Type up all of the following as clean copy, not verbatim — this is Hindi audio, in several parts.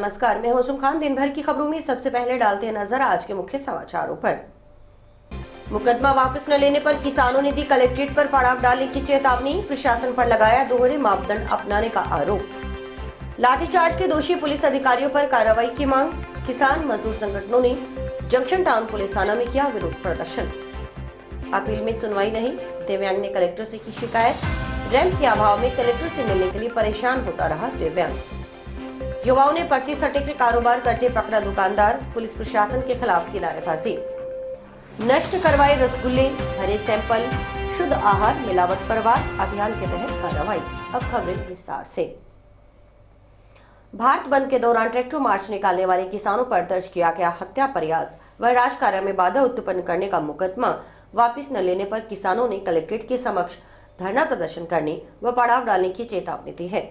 नमस्कार, मैं होशम खान। दिन भर की खबरों में सबसे पहले डालते हैं नजर आज के मुख्य समाचारों पर। मुकदमा वापस न लेने पर किसानों ने दी कलेक्ट्रेट पर पड़ाव डालने की चेतावनी। प्रशासन पर लगाया दोहरे मापदंड अपनाने का आरोप। लाठीचार्ज के दोषी पुलिस अधिकारियों पर कार्रवाई की मांग। किसान मजदूर संगठनों ने जंक्शन टाउन पुलिस थाना में किया विरोध प्रदर्शन। अपील में सुनवाई नहीं, दिव्यांग ने कलेक्टर से की शिकायत। रैंप के अभाव में कलेक्टर से मिलने के लिए परेशान होता रहा दिव्यांग। युवाओं ने पर्ची सट्टे के कारोबार करते पकड़ा दुकानदार। पुलिस प्रशासन के खिलाफ की नारेबाजी। नष्ट करवाए रसगुल्ले, भरे सैंपल, शुद्ध आहार मिलावट परवार अभियान के तहत कार्रवाई। अब खबरें विस्तार से। भारत बंद के दौरान ट्रैक्टर मार्च निकालने वाले किसानों पर दर्ज किया गया हत्या प्रयास व राजकार्य में बाधा उत्पन्न करने का मुकदमा वापस न लेने पर किसानों ने कलेक्ट्रेट के समक्ष धरना प्रदर्शन करने व पड़ाव डालने की चेतावनी दी है।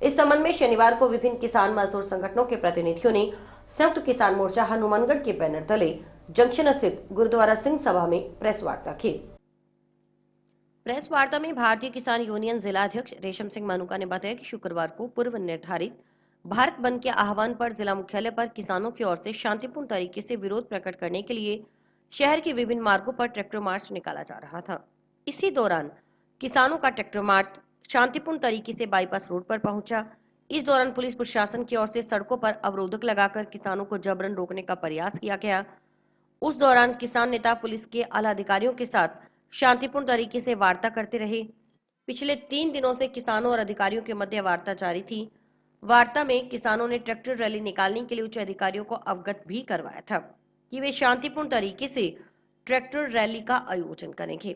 इस संबंध में शनिवार को विभिन्न किसान मजदूर संगठनों के प्रतिनिधियों ने संयुक्त किसान मोर्चा हनुमानगढ़ के बैनर तले जंक्शन स्थित गुरुद्वारा सिंह सभा में प्रेस वार्ता की। प्रेस वार्ता में भारतीय किसान यूनियन जिला अध्यक्ष रेशम सिंह मानुका ने बताया कि शुक्रवार को पूर्व निर्धारित भारत बंद के आह्वान पर जिला मुख्यालय पर किसानों की ओर से शांतिपूर्ण तरीके से विरोध प्रकट करने के लिए शहर के विभिन्न मार्गों पर ट्रैक्टर मार्च निकाला जा रहा था। इसी दौरान किसानों का ट्रैक्टर मार्च शांतिपूर्ण तरीके से बाईपास रोड पर पहुंचा। इस दौरान पुलिस प्रशासन की ओर से सड़कों पर अवरोधक लगाकर किसानों को जबरन रोकने का प्रयास किया गया। उस दौरान किसान नेता पुलिस के आला अधिकारियों के साथ शांतिपूर्ण तरीके से वार्ता करते रहे। पिछले 3 दिनों से किसानों और अधिकारियों के मध्य वार्ता जारी थी। वार्ता में किसानों ने ट्रैक्टर रैली निकालने के लिए उच्च अधिकारियों को अवगत भी करवाया था कि वे शांतिपूर्ण तरीके से ट्रैक्टर रैली का आयोजन करेंगे,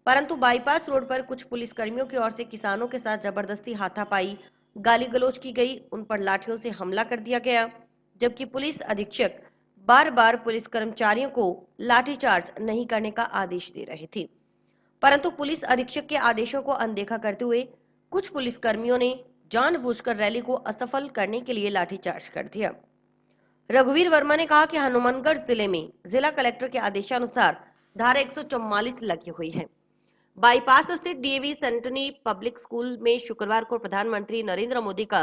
परंतु बाईपास रोड पर कुछ पुलिस कर्मियों की ओर से किसानों के साथ जबरदस्ती हाथापाई, गाली गलौज की गई। उन पर लाठियों से हमला कर दिया गया, जबकि पुलिस अधीक्षक बार बार पुलिस कर्मचारियों को लाठीचार्ज नहीं करने का आदेश दे रहे थे, परंतु पुलिस अधीक्षक के आदेशों को अनदेखा करते हुए कुछ पुलिस कर्मियों ने जानबूझकर रैली को असफल करने के लिए लाठीचार्ज कर दिया। रघुवीर वर्मा ने कहा कि हनुमानगढ़ जिले में जिला कलेक्टर के आदेशानुसार धारा 144 लगी हुई है। बाईपास स्थित डीएवी सेंटनी पब्लिक स्कूल में शुक्रवार को प्रधानमंत्री नरेंद्र मोदी का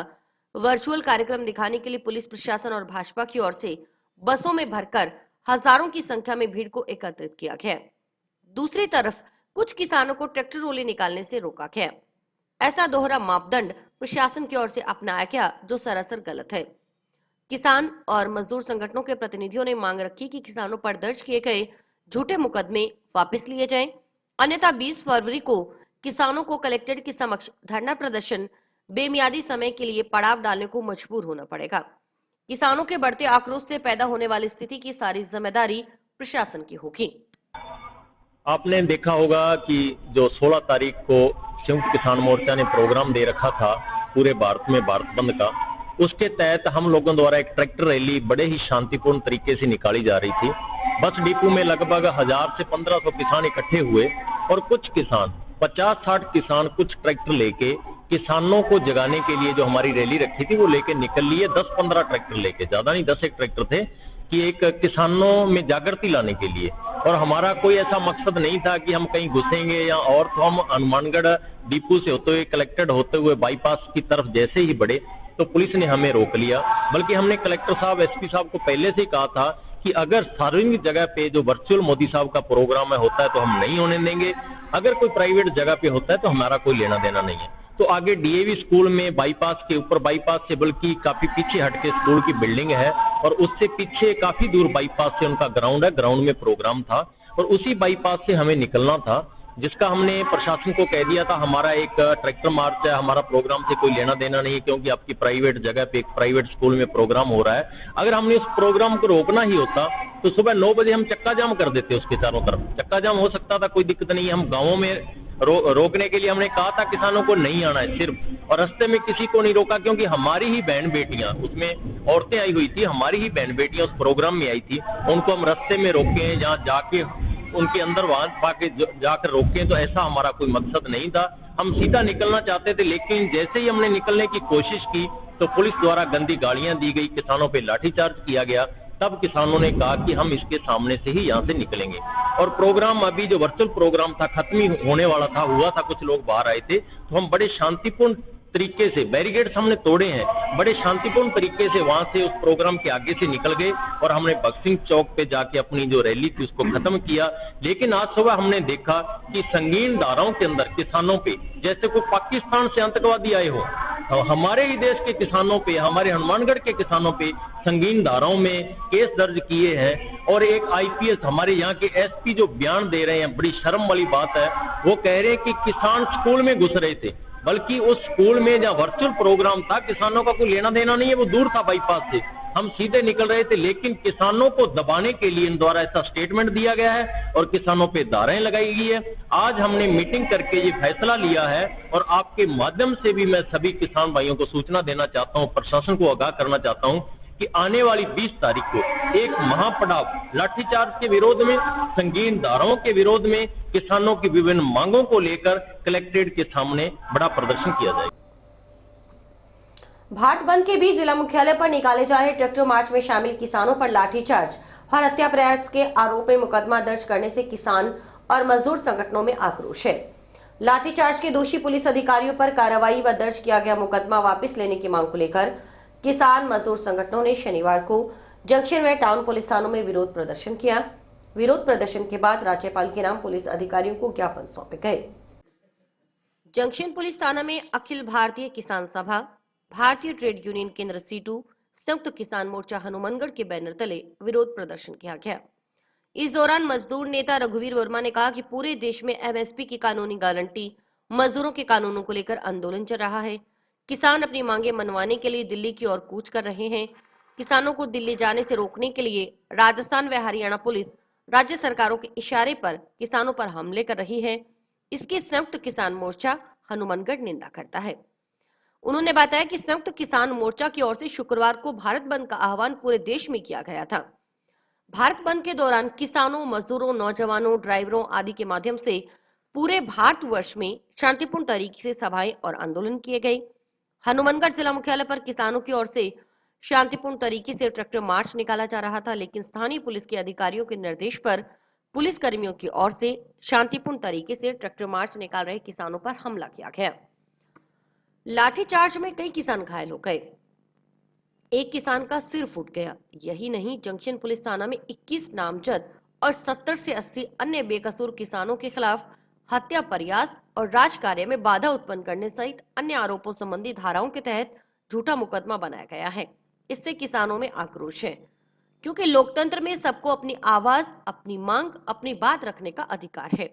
वर्चुअल कार्यक्रम दिखाने के लिए पुलिस प्रशासन और भाजपा की ओर से बसों में भरकर हजारों की संख्या में भीड़ को एकत्रित किया गया। दूसरी तरफ कुछ किसानों को ट्रैक्टर रैली निकालने से रोका गया। ऐसा दोहरा मापदंड प्रशासन की ओर से अपनाया गया, जो सरासर गलत है। किसान और मजदूर संगठनों के प्रतिनिधियों ने मांग रखी कि किसानों पर दर्ज किए गए झूठे मुकदमे वापस लिए जाएं, अन्यथा 20 फरवरी को किसानों को कलेक्ट्रेट के समक्ष धरना प्रदर्शन बेमियादी समय के लिए पड़ाव डालने को मजबूर होना पड़ेगा। किसानों के बढ़ते आक्रोश से पैदा होने वाली स्थिति की सारी जिम्मेदारी प्रशासन की होगी। आपने देखा होगा कि जो 16 तारीख को संयुक्त किसान मोर्चा ने प्रोग्राम दे रखा था पूरे भारत में भारत बंद का, उसके तहत हम लोगों द्वारा एक ट्रैक्टर रैली बड़े ही शांतिपूर्ण तरीके से निकाली जा रही थी। बस डिपो में लगभग 1000 से 1500 किसान इकट्ठे हुए और कुछ किसान 50-60 किसान कुछ ट्रैक्टर लेके किसानों को जगाने के लिए जो हमारी रैली रखी थी वो लेके निकल लिए। 10-15 ट्रैक्टर लेके, ज्यादा नहीं, 10 एक ट्रैक्टर थे, कि एक किसानों में जागृति लाने के लिए। और हमारा कोई ऐसा मकसद नहीं था कि हम कहीं घुसेंगे या और। तो हम हनुमानगढ़ डिपो से होते हुए कलेक्टेड होते हुए बाईपास की तरफ जैसे ही बढ़े तो पुलिस ने हमें रोक लिया। बल्कि हमने कलेक्टर साहब, एसपी साहब को पहले से ही कहा था कि अगर सार्वजनिक जगह पे जो वर्चुअल मोदी साहब का प्रोग्राम है होता है तो हम नहीं होने देंगे, अगर कोई प्राइवेट जगह पे होता है तो हमारा कोई लेना देना नहीं है। तो आगे डीएवी स्कूल में बाईपास के ऊपर, बाईपास से बल्कि काफी पीछे हट के स्कूल की बिल्डिंग है और उससे पीछे काफी दूर बाईपास से उनका ग्राउंड है, ग्राउंड में प्रोग्राम था और उसी बाईपास से हमें निकलना था, जिसका हमने प्रशासन को कह दिया था हमारा एक ट्रैक्टर मार्च है, हमारा प्रोग्राम से कोई लेना देना नहीं है, क्योंकि आपकी प्राइवेट जगह पे एक प्राइवेट स्कूल में प्रोग्राम हो रहा है। अगर हमने उस प्रोग्राम को रोकना ही होता तो सुबह 9 बजे हम चक्का जाम कर देते, उसके चारों तरफ चक्का जाम हो सकता था, कोई दिक्कत नहीं है। हम गाँवों में रोकने के लिए हमने कहा था किसानों को नहीं आना है सिर्फ, और रास्ते में किसी को नहीं रोका, क्योंकि हमारी ही बहन बेटियां, उसमें औरतें आई हुई थी, हमारी ही बहन बेटियां उस प्रोग्राम में आई थी, उनको हम रास्ते में रोके, जहाँ जाके उनके अंदर वहां पाके जाकर रोके, तो ऐसा हमारा कोई मकसद नहीं था। हम सीधा निकलना चाहते थे, लेकिन जैसे ही हमने निकलने की कोशिश की तो पुलिस द्वारा गंदी गालियां दी गई, किसानों पे लाठीचार्ज किया गया। तब किसानों ने कहा कि हम इसके सामने से ही यहाँ से निकलेंगे। और प्रोग्राम अभी जो वर्चुअल प्रोग्राम था खत्म ही होने वाला था, हुआ था, कुछ लोग बाहर आए थे, तो हम बड़े शांतिपूर्ण तरीके से बैरिकेड्स हमने तोड़े हैं, बड़े शांतिपूर्ण तरीके से वहां से उस प्रोग्राम के आगे से निकल गए और हमने भगत सिंह चौक पे जाके अपनी जो रैली थी उसको खत्म किया। लेकिन आज सुबह हमने देखा कि संगीन धाराओं के अंदर किसानों पे जैसे कोई पाकिस्तान से आतंकवादी आए हो, हमारे ही देश के किसानों पे, हमारे हनुमानगढ़ के किसानों पे संगीन धाराओं में केस दर्ज किए हैं। और एक आईपीएस हमारे यहाँ के एसपी जो बयान दे रहे हैं, बड़ी शर्म वाली बात है, वो कह रहे हैं कि किसान स्कूल में घुस रहे थे, बल्कि उस स्कूल में जहाँ वर्चुअल प्रोग्राम था किसानों का कोई लेना देना नहीं है, वो दूर था बाईपास से, हम सीधे निकल रहे थे। लेकिन किसानों को दबाने के लिए इन द्वारा ऐसा स्टेटमेंट दिया गया है और किसानों पे धाराएं लगाई गई है। आज हमने मीटिंग करके ये फैसला लिया है और आपके माध्यम से भी मैं सभी किसान भाइयों को सूचना देना चाहता हूं, प्रशासन को आगाह करना चाहता हूं कि आने वाली 20 तारीख को एक महापड़ाव लाठीचार्ज के विरोध में, संगीन धाराओं के विरोध में, किसानों की विभिन्न मांगों को लेकर कलेक्ट्रेट के सामने बड़ा प्रदर्शन किया जाएगा। भारत बंद के बीच जिला मुख्यालय पर निकाले जा रहे ट्रैक्टर मार्च में शामिल किसानों पर लाठीचार्ज और हत्या प्रयास के आरोप में मुकदमा दर्ज करने से किसान और मजदूर संगठनों में आक्रोश है। लाठीचार्ज के दोषी पुलिस अधिकारियों पर कार्रवाई व दर्ज किया गया मुकदमा वापस लेने की मांग को लेकर किसान मजदूर संगठनों ने शनिवार को जंक्शन व टाउन पुलिस थानों में विरोध प्रदर्शन किया। विरोध प्रदर्शन के बाद राज्यपाल के नाम पुलिस अधिकारियों को ज्ञापन सौंपे गए। जंक्शन पुलिस थाना में अखिल भारतीय किसान सभा, भारतीय ट्रेड यूनियन केंद्र C2, संयुक्त किसान मोर्चा हनुमानगढ़ के बैनर तले विरोध प्रदर्शन किया गया। इस दौरान मजदूर नेता रघुवीर वर्मा ने कहा कि पूरे देश में MSP की कानूनी गारंटी, मजदूरों के कानूनों को लेकर आंदोलन चल रहा है। किसान अपनी मांगे मनवाने के लिए दिल्ली की ओर कूच कर रहे हैं। किसानों को दिल्ली जाने से रोकने के लिए राजस्थान व हरियाणा पुलिस राज्य सरकारों के इशारे पर किसानों पर हमले कर रही है। इसकी संयुक्त किसान मोर्चा हनुमानगढ़ निंदा करता है। उन्होंने बताया कि संयुक्त किसान मोर्चा की ओर से शुक्रवार को भारत बंद का आह्वान पूरे देश में किया गया था। भारत बंद के दौरान किसानों, मजदूरों, नौजवानों, ड्राइवरों आदि के माध्यम से पूरे भारतवर्ष में शांतिपूर्ण तरीके से सभाएं और आंदोलन किए गए। हनुमानगढ़ जिला मुख्यालय पर किसानों की ओर से शांतिपूर्ण तरीके से ट्रैक्टर मार्च निकाला जा रहा था, लेकिन स्थानीय पुलिस के अधिकारियों के निर्देश पर पुलिस कर्मियों की ओर से शांतिपूर्ण तरीके से ट्रैक्टर मार्च निकाल रहे किसानों पर हमला किया गया। लाठीचार्ज में कई किसान घायल हो गए, एक किसान का सिर फूट गया। यही नहीं, जंक्शन पुलिस थाना में 21 नामजद और 70 से 80 अन्य बेकसूर किसानों के खिलाफ हत्या प्रयास और राजकार्य में बाधा उत्पन्न करने सहित अन्य आरोपों संबंधी धाराओं के तहत झूठा मुकदमा बनाया गया है। इससे किसानों में आक्रोश है, क्योंकि लोकतंत्र में सबको अपनी आवाज, अपनी मांग, अपनी बात रखने का अधिकार है।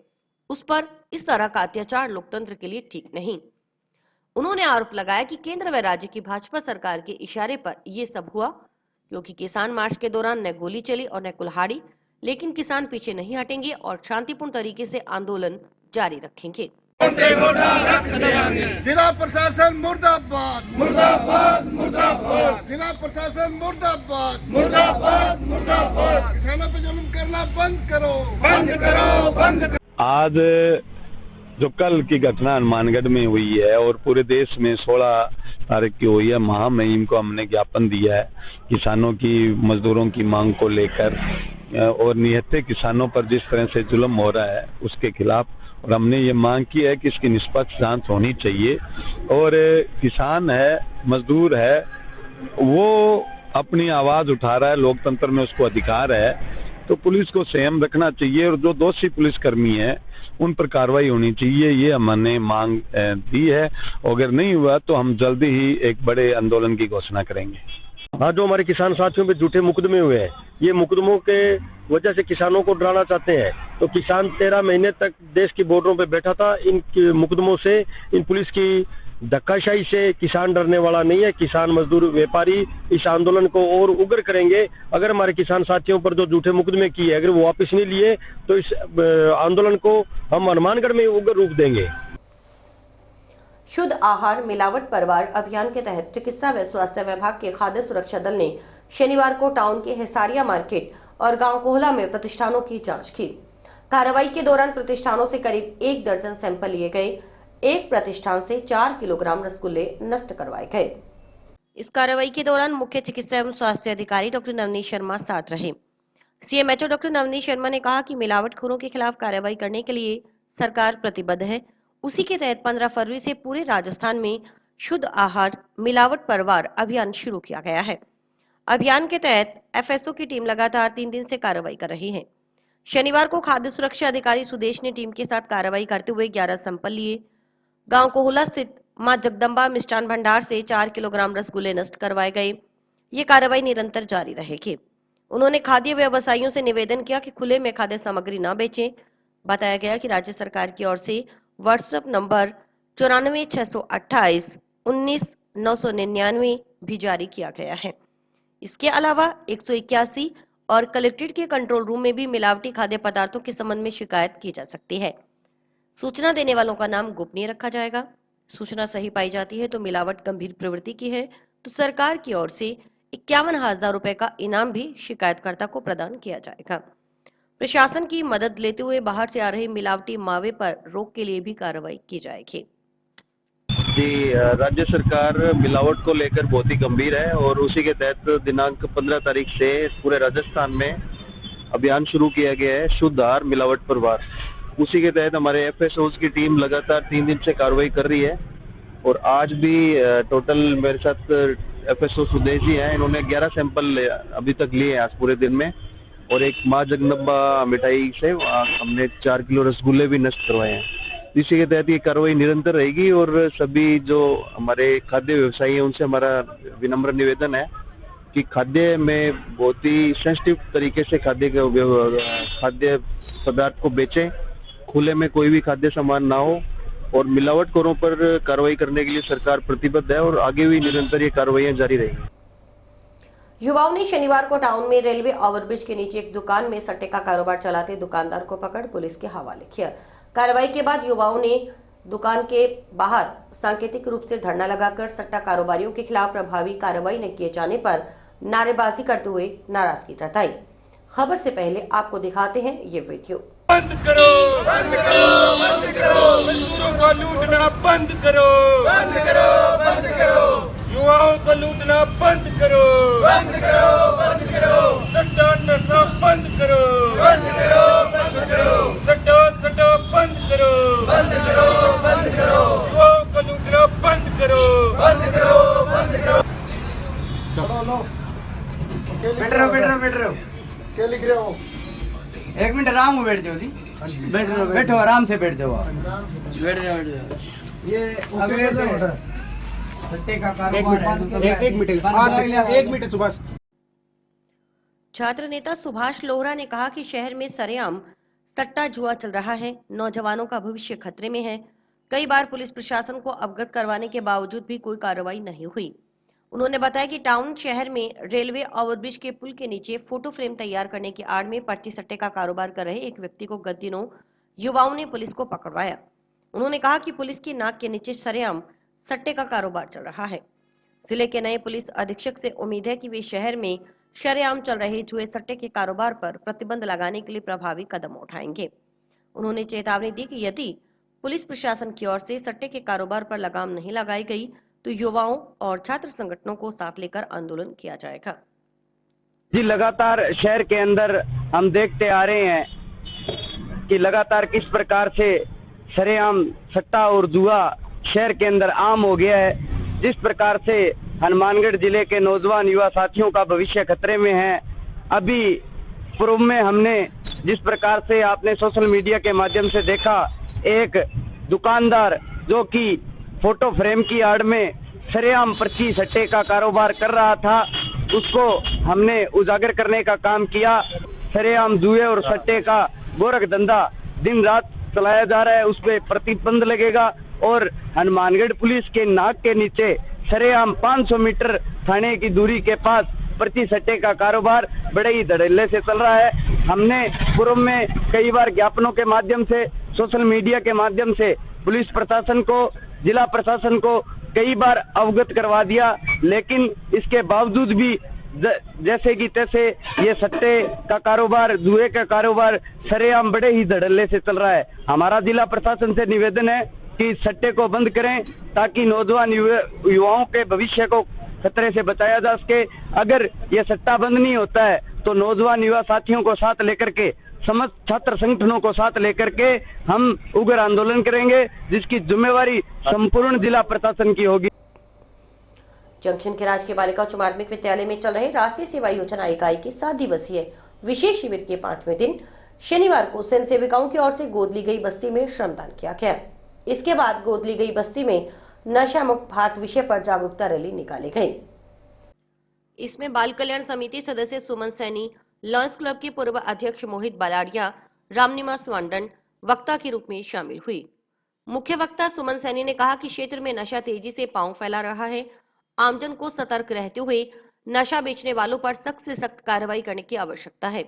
उस पर इस तरह का अत्याचार लोकतंत्र के लिए ठीक नहीं। उन्होंने आरोप लगाया कि केंद्र व राज्य की भाजपा सरकार के इशारे पर ये सब हुआ, क्योंकि किसान मार्च के दौरान न गोली चली और न कुल्हाड़ी, लेकिन किसान पीछे नहीं हटेंगे और शांतिपूर्ण तरीके से आंदोलन जारी रखेंगे। जिला प्रशासन मुर्दाबाद, मुर्दाबाद, मुर्दाबाद। जिला प्रशासन मुर्दाबाद, मुर्दाबाद, मुर्दाबाद। किसानों पे जुल्म करना बंद करो, बंद करो, बंद करो। आज जो कल की घटना हनुमानगढ़ में हुई है और पूरे देश में 16 तारीख की हुई है, महामहिम को हमने ज्ञापन दिया है किसानों की, मजदूरों की मांग को लेकर और निहत्थे किसानों पर जिस तरह से जुल्म हो रहा है उसके खिलाफ। और हमने ये मांग की है कि इसकी निष्पक्ष जांच होनी चाहिए। और किसान है, मजदूर है, वो अपनी आवाज उठा रहा है, लोकतंत्र में उसको अधिकार है, तो पुलिस को संयम रखना चाहिए और जो दोषी पुलिसकर्मी है उन पर कार्रवाई होनी चाहिए। ये हमने मांग दी है। अगर नहीं हुआ तो हम जल्दी ही एक बड़े आंदोलन की घोषणा करेंगे। हाँ, जो हमारे किसान साथियों पे झूठे मुकदमे हुए हैं, ये मुकदमों के वजह से किसानों को डराना चाहते हैं। तो किसान 13 महीने तक देश की बॉर्डरों पे बैठा था। इन मुकदमों से, इन पुलिस की धक्काशाही से किसान डरने वाला नहीं है। किसान, मजदूर, व्यापारी इस आंदोलन को और उग्र करेंगे। अगर हमारे किसान साथियों पर जो झूठे मुकदमे किए, अगर वो वापस नहीं लिए तो इस आंदोलन को हम हनुमानगढ़ में उग्र रूप देंगे। शुद्ध आहार मिलावट परवार अभियान के तहत चिकित्सा व स्वास्थ्य विभाग के खाद्य सुरक्षा दल ने शनिवार को टाउन के हिसारिया मार्केट और गांव कोहला में प्रतिष्ठानों की जांच की। कार्रवाई के दौरान प्रतिष्ठानों से करीब 1 दर्जन सैंपल लिए गए। एक प्रतिष्ठान से 4 किलोग्राम रसगुल्ले नष्ट करवाए गए। इस कार्रवाई के दौरान मुख्य चिकित्सा एवं स्वास्थ्य अधिकारी डॉक्टर नवनीत शर्मा साथ रहे। CMHO डॉक्टर नवनीत शर्मा ने कहा कि मिलावटखोरों के खिलाफ कार्रवाई करने के लिए सरकार प्रतिबद्ध है। उसी के तहत 15 फरवरी से पूरे राजस्थान में शुद्ध आहार मिलावट परवार अभियान शुरू किया गया है। अभियान के तहत एफएसओ की टीम लगातार 3 दिन से कार्रवाई कर रही है। शनिवार को खाद्य सुरक्षा अधिकारी सुदेश ने टीम के साथ कार्रवाई करते हुए 11 सैंपल लिए। गांव कोहला स्थित मां जगदम्बा मिष्ठान भंडार से 4 किलोग्राम रसगुल्ले नष्ट करवाए गए। ये कार्रवाई निरंतर जारी रहेगी। उन्होंने खाद्य व्यवसायियों से निवेदन किया कि खुले में खाद्य सामग्री न बेचें। बताया गया कि राज्य सरकार की ओर से व्हाट्सएप नंबर 94 628 19 999 भी जारी किया गया है। इसके अलावा 181 और कलेक्ट्रेट के कंट्रोल रूम में भी मिलावटी खाद्य पदार्थों के संबंध में शिकायत की जा सकती है। सूचना देने वालों का नाम गोपनीय रखा जाएगा। सूचना सही पाई जाती है तो मिलावट गंभीर प्रवृत्ति की है तो सरकार की ओर से 51,000 रुपए का इनाम भी शिकायतकर्ता को प्रदान किया जाएगा। प्रशासन की मदद लेते हुए बाहर से आ रहे मिलावटी मावे पर रोक के लिए भी कार्रवाई की जाएगी। जी, राज्य सरकार मिलावट को लेकर बहुत ही गंभीर है और उसी के तहत दिनांक 15 तारीख से पूरे राजस्थान में अभियान शुरू किया गया है, शुद्ध आहार मिलावट पर वार। उसी के तहत हमारे एफएसओज की टीम लगातार 3 दिन से कार्रवाई कर रही है और आज भी टोटल मेरे साथ एफएसओ सुदेश जी हैं, इन्होंने 11 सैंपल अभी तक लिए हैं आज पूरे दिन में और एक माँ जगदम्बा मिठाई से हमने 4 किलो रसगुल्ले भी नष्ट करवाए हैं। इसी के तहत ये कार्रवाई निरंतर रहेगी और सभी जो हमारे खाद्य व्यवसायी हैं उनसे हमारा विनम्र निवेदन है कि खाद्य में बहुत ही सेंसिटिव तरीके से खाद्य पदार्थ को बेचें, खुले में कोई भी खाद्य सामान ना हो और मिलावटखोरों पर कार्रवाई करने के लिए सरकार प्रतिबद्ध है और आगे भी निरंतर ये कार्रवाइयां जारी रहेंगी। युवाओं ने शनिवार को टाउन में रेलवे ओवरब्रिज के नीचे एक दुकान में सट्टे का कारोबार चलाते दुकानदार को पकड़ पुलिस के हवाले किया। कार्रवाई के बाद युवाओं ने दुकान के बाहर सांकेतिक रूप से धरना लगाकर सट्टा कारोबारियों के खिलाफ प्रभावी कार्रवाई न किए जाने पर नारेबाजी करते हुए नाराजगी जताई। खबर से पहले आपको दिखाते हैं ये वीडियो। बंद करो, बंद करो, बंद करो, मजदूरों को लूटना बंद करो, बंद करो, बंद करो, युवाओं को लूटना बंद करो, बंद करो, बंद करो, सट्टा नशा बंद करो, बंद करो, बंद करो, सट्टा सट्टा बंद करो, बंद करो, बंद करो, युवाओं को लूटना बंद करो, बंद करो, बंद करो। बैठ रहो क्या लिख रहे हो? 1 मिनट आराम में बैठ जाओ जी, बैठो आराम से बैठ जाओ, बैठ जाओ। ये अवैध सट्टे का कारोबार। एक मिनट सुभाष। छात्र नेता सुभाष लोहरा ने कहा कि शहर में सरेआम सट्टा जुआ चल रहा है, नौजवानों का भविष्य खतरे में है। कई बार पुलिस प्रशासन को अवगत करवाने के बावजूद भी कोई कार्रवाई नहीं हुई। उन्होंने बताया कि टाउन शहर में रेलवे ओवरब्रिज के पुल के नीचे फोटो फ्रेम तैयार करने की आड़ में पर्ची सट्टे का कारोबार कर रहे एक व्यक्ति को गत दिनों युवाओं ने पुलिस को पकड़वाया। उन्होंने कहा कि पुलिस की नाक के नीचे सरेआम सट्टे का कारोबार चल रहा है। जिले के नए पुलिस अधीक्षक से उम्मीद है कि वे शहर में शरेआम चल रहे जुए सट्टे के कारोबार पर प्रतिबंध लगाने के लिए प्रभावी कदम उठाएंगे। उन्होंने चेतावनी दी कि यदि पुलिस प्रशासन की ओर से सट्टे के कारोबार पर लगाम नहीं लगाई गई तो युवाओं और छात्र संगठनों को साथ लेकर आंदोलन किया जाएगा। जी, लगातार शहर के अंदर हम देखते आ रहे हैं कि लगातार किस प्रकार से सरेआम सट्टा और जुआ शहर के अंदर आम हो गया है। जिस प्रकार से हनुमानगढ़ जिले के नौजवान युवा साथियों का भविष्य खतरे में है। अभी पूर्व में हमने जिस प्रकार से आपने सोशल मीडिया के माध्यम से देखा, एक दुकानदार जो कि फोटो फ्रेम की आड़ में सरेआम पर्ची सट्टे का कारोबार कर रहा था, उसको हमने उजागर करने का काम किया। सरेआम जुए और सट्टे का गोरख धंधा दिन रात चलाया जा रहा है, उस पर प्रतिबंध लगेगा और हनुमानगढ़ पुलिस के नाक के नीचे सरेआम 500 मीटर थाने की दूरी के पास पर्ची सट्टे का कारोबार बड़े ही धड़ल्ले से चल रहा है। हमने पूर्व में कई बार ज्ञापनों के माध्यम से, सोशल मीडिया के माध्यम से पुलिस प्रशासन को, जिला प्रशासन को कई बार अवगत करवा दिया, लेकिन इसके बावजूद भी जैसे कि तैसे ये सट्टे का कारोबार, जुए का कारोबार सरेआम बड़े ही धड़ल्ले से चल रहा है। हमारा जिला प्रशासन से निवेदन है कि सट्टे को बंद करें ताकि नौजवान युवाओं के भविष्य को खतरे से बचाया जा सके। अगर ये सट्टा बंद नहीं होता है तो नौजवान युवा साथियों को साथ लेकर के, समस्त छात्र संगठनों को साथ लेकर के हम उग्र आंदोलन करेंगे, जिसकी जिम्मेवारी संपूर्ण जिला प्रशासन की होगी। जंक्शन के राजकीय बालिका उच्च माध्यमिक विद्यालय में चल रहे राष्ट्रीय सेवा योजना इकाई के 7 दिवसीय विशेष शिविर के 5वें दिन शनिवार को स्वयं सेविकाओं की ओर से गोद ली गई बस्ती में श्रमदान किया गया। इसके बाद गोद ली गई बस्ती में नशा मुक्त भारत विषय पर जागरूकता रैली निकाली गई। इसमें बाल कल्याण समिति सदस्य सुमन सैनी, लॉयंस क्लब के पूर्व अध्यक्ष मोहित बलाड़िया, रामनिमा स्वांडन वक्ता के रूप में शामिल हुई। मुख्य वक्ता सुमन सैनी ने कहा कि क्षेत्र में नशा तेजी से पांव फैला रहा है। आमजन को सतर्क रहते हुए नशा बेचने वालों पर सख्त से सख्त कार्रवाई करने की आवश्यकता है।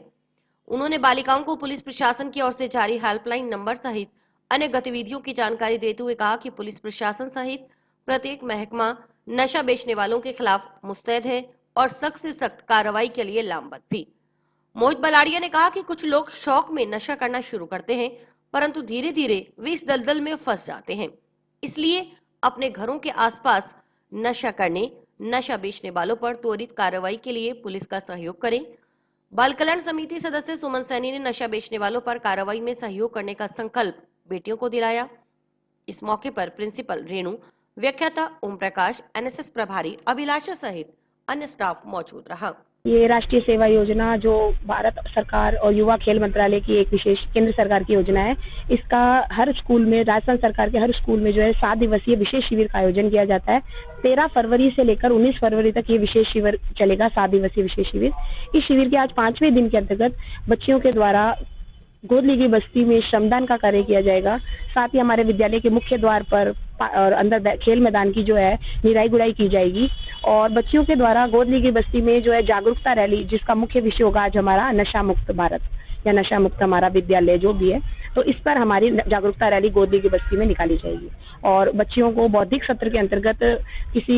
उन्होंने बालिकाओं को पुलिस प्रशासन की ओर से जारी हेल्पलाइन नंबर सहित अन्य गतिविधियों की जानकारी देते हुए कहा कि पुलिस प्रशासन सहित प्रत्येक महकमा नशा बेचने वालों के खिलाफ मुस्तैद है और सख्त से सख्त कार्रवाई के लिए लामबद्ध भी। मोहित बलाड़िया ने कहा कि कुछ लोग शौक में नशा करना शुरू करते हैं, परंतु धीरे धीरे वे इस दलदल में फंस जाते हैं। इसलिए अपने घरों के आसपास नशा करने, नशा बेचने वालों पर त्वरित कार्रवाई के लिए पुलिस का सहयोग करें। बाल कल्याण समिति सदस्य सुमन सैनी ने नशा बेचने वालों पर कार्रवाई में सहयोग करने का संकल्प बेटियों को दिलाया। इस मौके पर प्रिंसिपल रेणु, व्याख्याता ओम प्रकाश, एनएसएस प्रभारी अभिलाषा सहित अन्य स्टाफ मौजूद रहा। ये राष्ट्रीय सेवा योजना जो भारत सरकार और युवा खेल मंत्रालय की एक विशेष केंद्र सरकार की योजना है, इसका हर स्कूल में, राजस्थान सरकार के हर स्कूल में जो है 7 दिवसीय विशेष शिविर का आयोजन किया जाता है। 13 फरवरी से लेकर 19 फरवरी तक ये विशेष शिविर चलेगा, 7 दिवसीय विशेष शिविर। इस शिविर के आज 5वें दिन के अंतर्गत बच्चियों के द्वारा गोद ली गई बस्ती में श्रमदान का कार्य किया जाएगा। साथ ही हमारे विद्यालय के मुख्य द्वार पर और अंदर खेल मैदान की जो है निराई गुड़ाई की जाएगी और बच्चियों के द्वारा गोद ली गई बस्ती में जो है जागरूकता रैली, जिसका मुख्य विषय होगा आज हमारा नशा मुक्त भारत या नशा मुक्त हमारा विद्यालय जो भी है, तो इस पर हमारी जागरूकता रैली गोद ली गई बस्ती में निकाली जाएगी। और बच्चियों को बौद्धिक सत्र के अंतर्गत किसी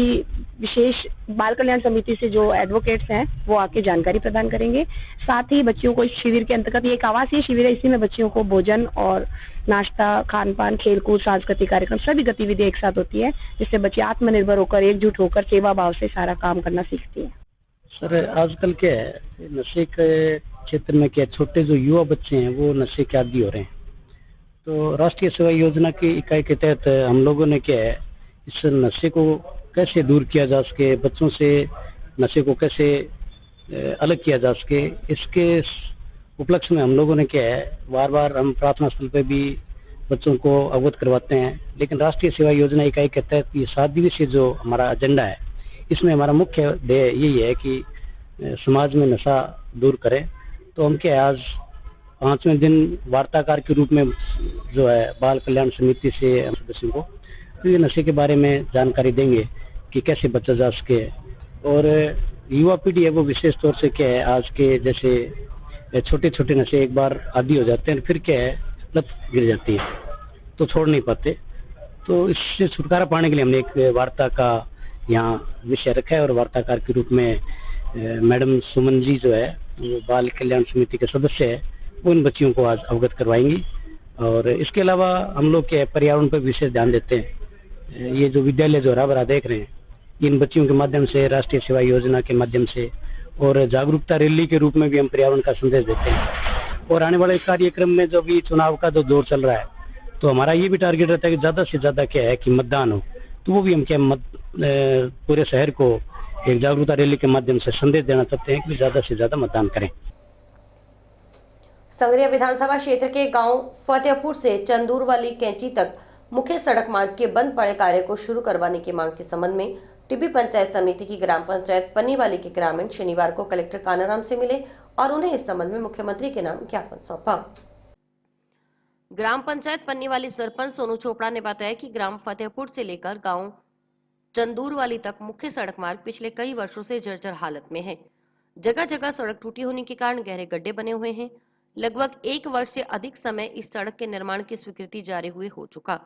विशेष बाल कल्याण समिति से जो एडवोकेट्स हैं वो आके जानकारी प्रदान करेंगे। साथ ही बच्चियों को इस शिविर के अंतर्गत, ये एक आवासीय शिविर है, इसी में बच्चियों को भोजन और नाश्ता, खान पान, खेलकूद, सांस्कृतिक कार्यक्रम, सभी गतिविधियां एक साथ होती है, जिससे बच्चे आत्मनिर्भर होकर, एकजुट होकर सेवा भाव से सारा काम करना सीखती हैं। सर, आजकल क्या है, नशे के क्षेत्र में क्या छोटे जो युवा बच्चे हैं वो नशे के आदी हो रहे हैं। तो राष्ट्रीय सेवा योजना की इकाई के तहत हम लोगों ने क्या है, इस नशे को कैसे दूर किया जा सके, बच्चों से नशे को कैसे अलग किया जा सके, इसके उपलक्ष्य में हम लोगों ने क्या है, बार बार हम प्रार्थना स्थल पे भी बच्चों को अवगत करवाते हैं। लेकिन राष्ट्रीय सेवा योजना इकाई के तहत ये 7 दिवसीय जो हमारा एजेंडा है, इसमें हमारा मुख्य ध्येय यही है कि समाज में नशा दूर करें। तो हम क्या आज 5वें दिन वार्ताकार के रूप में जो है बाल कल्याण समिति से सदस्यों को तो ये नशे के बारे में जानकारी देंगे कि कैसे बचा जा सके। और युवा पीढ़ी है वो विशेष तौर से क्या है, आज के जैसे छोटे छोटे नशे एक बार आदी हो जाते हैं, फिर क्या है लत गिर जाती है तो छोड़ नहीं पाते। तो इससे छुटकारा पाने के लिए हमने एक वार्ता का यहाँ विषय रखा है और वार्ताकार के रूप में मैडम सुमन जी जो है वो बाल कल्याण समिति के सदस्य है, वो इन बच्चियों को आज अवगत करवाएंगी। और इसके अलावा हम लोग क्या पर्यावरण पर विशेष ध्यान देते हैं। ये जो विद्यालय जो हरा भरा देख रहे हैं, इन बच्चियों के माध्यम से, राष्ट्रीय सेवा योजना के माध्यम से और जागरूकता रैली के रूप में भी हम पर्यावरण का संदेश देते हैं। और आने वाले कार्यक्रम में जो भी चुनाव का जो दौर चल रहा है, तो हमारा ये भी टारगेट रहता है कि ज्यादा से ज्यादा क्या है कि मतदान हो। तो वो भी हम क्या पूरे शहर को एक जागरूकता रैली के माध्यम से संदेश देना चाहते हैं कि ज्यादा से ज्यादा मतदान करें। संगरिया विधानसभा क्षेत्र के गांव फतेहपुर से चंदूर वाली कैंची तक मुख्य सड़क मार्ग के बंद पड़े कार्य को शुरू करवाने की मांग के संबंध में टिब्बी पंचायत समिति की ग्राम पंचायत पन्नीवाली के ग्रामीण शनिवार को कलेक्टर कानाराम से मिले और उन्हें इस संबंध में मुख्यमंत्री के नाम ज्ञापन सौंपा। ग्राम पंचायत पन्नीवाली सरपंच सोनू चोपड़ा ने बताया कि ग्राम फतेहपुर से लेकर गांव चंदूरवाली तक मुख्य सड़क मार्ग पिछले कई वर्षों से जर्जर हालत में है। जगह जगह सड़क टूटी होने के कारण गहरे गड्ढे बने हुए हैं। लगभग 1 वर्ष से अधिक समय इस सड़क के निर्माण की स्वीकृति जारी हुए हो चुका।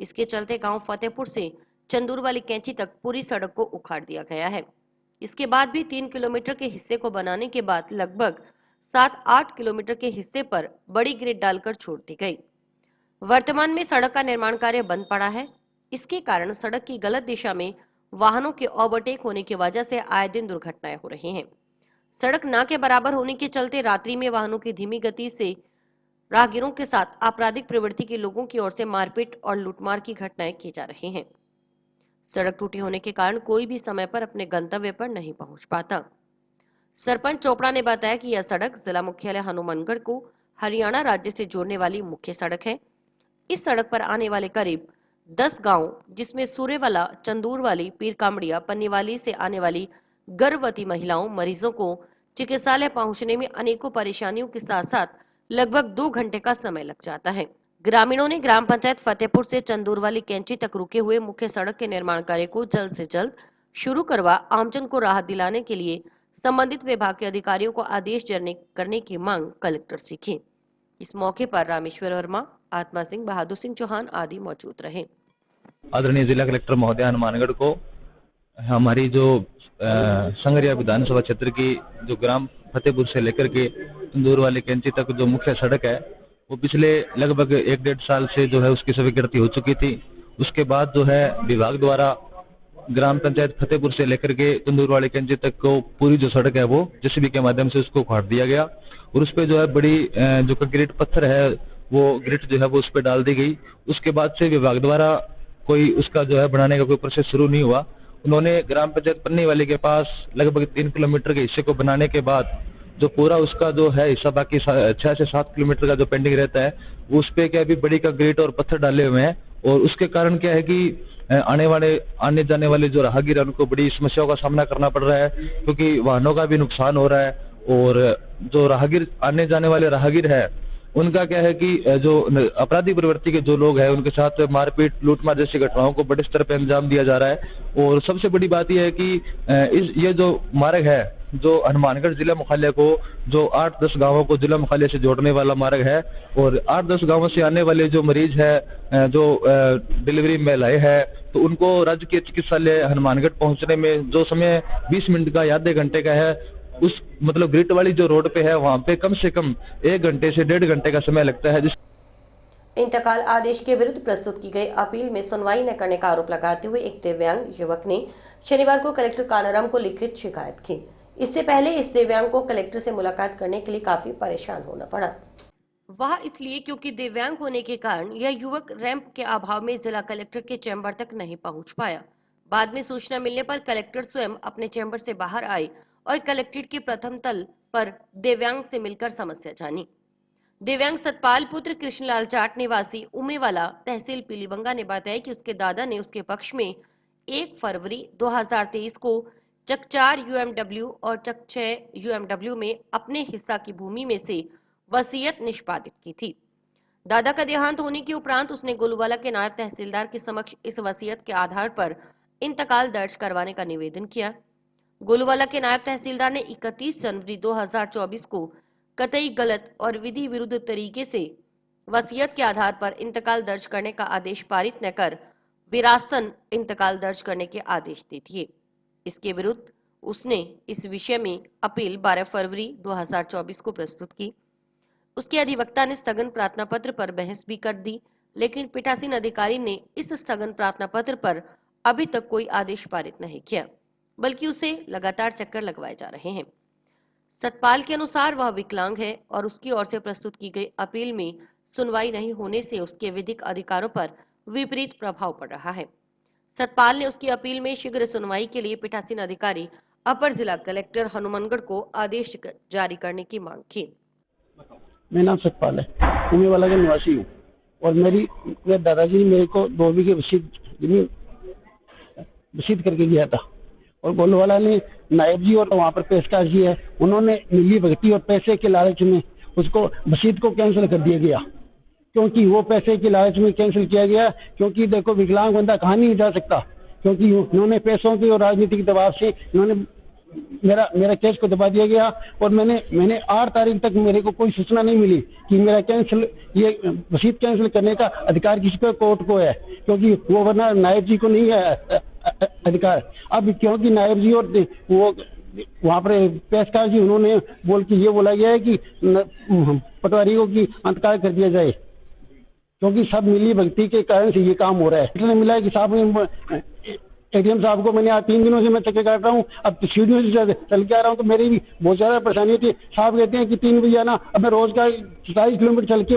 इसके चलते गांव फतेहपुर से चंदूरवाली कैंची तक पूरी सड़क को उखाड़ दिया गया है। इसके बाद भी 3 किलोमीटर के हिस्से को बनाने के बाद लगभग 7-8 किलोमीटर के हिस्से पर बड़ी ग्रिड डालकर छोड़ दी गई। वर्तमान में सड़क का निर्माण कार्य बंद पड़ा है। इसके कारण सड़क की गलत दिशा में वाहनों के ओवरटेक होने की वजह से आए दिन दुर्घटनाएं हो रही हैं। सड़क ना के बराबर होने के चलते रात्रि में वाहनों की धीमी गति से राहगीरों के साथ आपराधिक प्रवृत्ति के लोगों की ओर से मारपीट और लूटमार की घटनाएं की जा रही हैं। सड़क टूटी होने के कारण कोई भी समय पर अपने गंतव्य पर नहीं पहुंच पाता। सरपंच चोपड़ा ने बताया कि यह सड़क जिला मुख्यालय हनुमानगढ़ को हरियाणा राज्य से जोड़ने वाली मुख्य सड़क है। इस सड़क पर आने वाले करीब 10 गांव, जिसमें सूर्यवाला, चंदूरवाली, पीर कामड़िया, पन्नीवाली से आने वाली गर्भवती महिलाओं, मरीजों को चिकित्सालय पहुंचने में अनेकों परेशानियों के साथ साथ लगभग 2 घंटे का समय लग जाता है। ग्रामीणों ने ग्राम पंचायत फतेहपुर से चंदूरवाली कैंची तक रुके हुए मुख्य सड़क के निर्माण कार्य को जल्द से जल्द शुरू करवा आमजन को राहत दिलाने के लिए संबंधित विभाग के अधिकारियों को आदेश जारी करने की मांग कलेक्टर से की। इस मौके पर रामेश्वर वर्मा, आत्मा सिंह, बहादुर सिंह चौहान आदि मौजूद रहे। आदरणीय जिला कलेक्टर महोदय हनुमानगढ़ को हमारी जो संगरिया विधानसभा क्षेत्र की जो ग्राम फतेहपुर से लेकर के तंदूर वाली कैंची तक जो मुख्य सड़क है वो पिछले लगभग 1-1.5 साल से जो है उसकी स्वीकृति हो चुकी थी। उसके बाद जो है विभाग द्वारा ग्राम पंचायत फतेहपुर से लेकर के तंदूर वाली कैंची तक को पूरी जो सड़क है वो जेसीबी के माध्यम से उसको उखाड़ दिया गया और उस पर जो है बड़ी जो कंक्रीट पत्थर है वो ग्रिट जो है वो उस पर डाल दी गई। उसके बाद से विभाग द्वारा कोई उसका जो है बनाने का कोई प्रोसेस शुरू नहीं हुआ। उन्होंने ग्राम पंचायत पन्नीवाली के पास लगभग 3 किलोमीटर के हिस्से को बनाने के बाद जो पूरा उसका जो है हिस्सा बाकी 6 से 7 किलोमीटर का जो पेंडिंग रहता है वो उस पर क्या अभी बड़ी कंक्रीट और पत्थर डाले हुए हैं और उसके कारण क्या है कि आने जाने वाले जो राहगीर है उनको बड़ी समस्याओं का सामना करना पड़ रहा है क्योंकि वाहनों का भी नुकसान हो रहा है और जो राहगीर आने जाने वाले राहगीर है उनका क्या है कि जो अपराधी प्रवृत्ति के जो लोग हैं उनके साथ मारपीट, लूटमार जैसी घटनाओं को बड़े स्तर पर अंजाम दिया जा रहा है। और सबसे बड़ी बात यह है कि ये जो मार्ग है जो हनुमानगढ़ जिला मुख्यालय को जो 8-10 गांवों को जिला मुख्यालय से जोड़ने वाला मार्ग है और 8-10 गांवों से आने वाले जो मरीज है जो डिलीवरी महिलाएं है तो उनको राजकीय चिकित्सालय हनुमानगढ़ पहुंचने में जो समय 20 मिनट का या आधे घंटे का है उस मतलब ग्रिट वाली जो रोड पे है वहां पे कम से कम 1 घंटे से 1.5 घंटे का समय लगता है। इंतकाल आदेश के विरुद्ध प्रस्तुत की गई अपील में सुनवाई न करने का आरोप लगाते हुए एक दिव्यांग युवक ने शनिवार को कलेक्टर कानाराम को लिखित शिकायत की। इससे पहले इस दिव्यांग को कलेक्टर से मुलाकात करने के लिए काफी परेशान होना पड़ा। वह इसलिए क्योंकि दिव्यांग होने के कारण यह युवक रैंप के अभाव में जिला कलेक्टर के चैम्बर तक नहीं पहुंच पाया। बाद में सूचना मिलने पर कलेक्टर स्वयं अपने चैम्बर से बाहर आए और कलेक्ट्रेट के प्रथम तल पर दिव्यांग से मिलकर समस्या जानी। दिव्यांग सतपाल पुत्र कृष्णलाल जाट निवासी उमेवाला तहसील पीलीबंगा ने बताया कि उसके दादा ने उसके पक्ष में 1 फरवरी 2023 को चक 4 UMW और चक 6 UMW में अपने हिस्सा की भूमि में से वसीयत निष्पादित की थी। दादा का देहांत होने के उपरांत उसने गोलूवाला के नायब तहसीलदार के समक्ष इस वसीयत के आधार पर इंतकाल दर्ज करवाने का निवेदन किया। गोलूवाला के नायब तहसीलदार ने 31 जनवरी 2024 को कतई गलत और विधि विरुद्ध तरीके से वसीयत के आधार पर इंतकाल दर्ज करने का आदेश पारित न कर विरासतन इंतकाल दर्ज करने के आदेश दे दिए। इसके विरुद्ध उसने इस विषय में अपील 12 फरवरी 2024 को प्रस्तुत की। उसके अधिवक्ता ने स्थगन प्रार्थना पत्र पर बहस भी कर दी, लेकिन पीठासीन अधिकारी ने इस स्थगन प्रार्थना पत्र पर अभी तक कोई आदेश पारित नहीं किया, बल्कि उसे लगातार चक्कर लगवाए जा रहे हैं। सतपाल के अनुसार वह विकलांग है और उसकी ओर से प्रस्तुत की गई अपील में सुनवाई नहीं होने से उसके विधिक अधिकारों पर विपरीत प्रभाव पड़ रहा है। सतपाल ने उसकी अपील में शीघ्र सुनवाई के लिए पीठासीन अधिकारी अपर जिला कलेक्टर हनुमानगढ़ को आदेश जारी करने की मांग की। मेरा नाम सतपाल है, उमेवाला का निवासी हूँ और मेरे दादाजी ने मेरे को 2 बीघे वसीयत करके दिया था और गोलूवाला ने नायब जी और वहाँ पर पेशकार जी है उन्होंने मिली भगती और पैसे के लालच में उसको वसीयत को कैंसिल कर दिया गया, क्योंकि वो पैसे के लालच में कैंसिल किया गया। क्योंकि देखो विकलांग बंदा कहाँ नहीं जा सकता, क्योंकि उन्होंने पैसों के और राजनीतिक दबाव से इन्होंने मेरा केस को दबा दिया गया और मैंने 8 तारीख तक मेरे को कोई सूचना नहीं मिली कि मेरा ये वसीयत कैंसिल करने का अधिकार किसी को कोर्ट को है, क्योंकि वो वरना नायब जी को नहीं है अधिकार। अब क्योंकि नायब जी और वो वहाँ पर पेशकार जी उन्होंने बोल के ये बोला गया है कि पटवारियों की अंतकाल कर दिया जाए, क्योंकि सब मिली भक्ति के कारण से ये काम हो रहा है। इसलिए मिला है कि साहब एडीएम साहब को मैंने आज 3 दिनों से मैं चक्कर काट रहा हूँ, अब सीढ़ियों से चल के आ रहा हूँ तो मेरी भी बहुत ज्यादा परेशानी थी। साहब कहते हैं कि 3 बजे आना, अब मैं रोज का 40 किलोमीटर चल के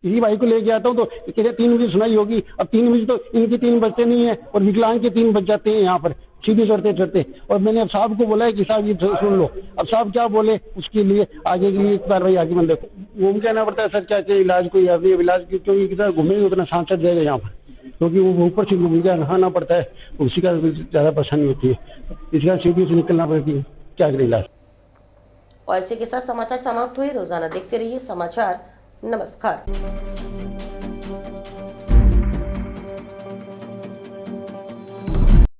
किसी भाई को लेके आता हूँ तो कहते 3 बजे सुनाई होगी, अब 3 बजे तो इनके 3 बजते नहीं है और विकलांग के 3 बज जाते हैं यहाँ पर सीढ़ी चढ़ते चढ़ते। और मैंने अब साहब को बोला है कि साहब ये सुन लो, अब साहब क्या बोले उसके लिए आगे के लिए कार्रवाई आगे बंद घूम के आना पड़ता है। सर क्या चाहिए इलाज कोई अभी इलाज क्योंकि कितना घूमेंगे उतना सांसद जाएगा यहाँ पर, क्योंकि वो ऊपर से घूम के नहाना पड़ता है, उसी का ज्यादा परेशानी होती है, इसका सीढ़ी से निकलना पड़ती है, क्या करें इलाज। और इसी के साथ समाचार समाप्त हुए। रोजाना देखते रहिए समाचार। नमस्कार।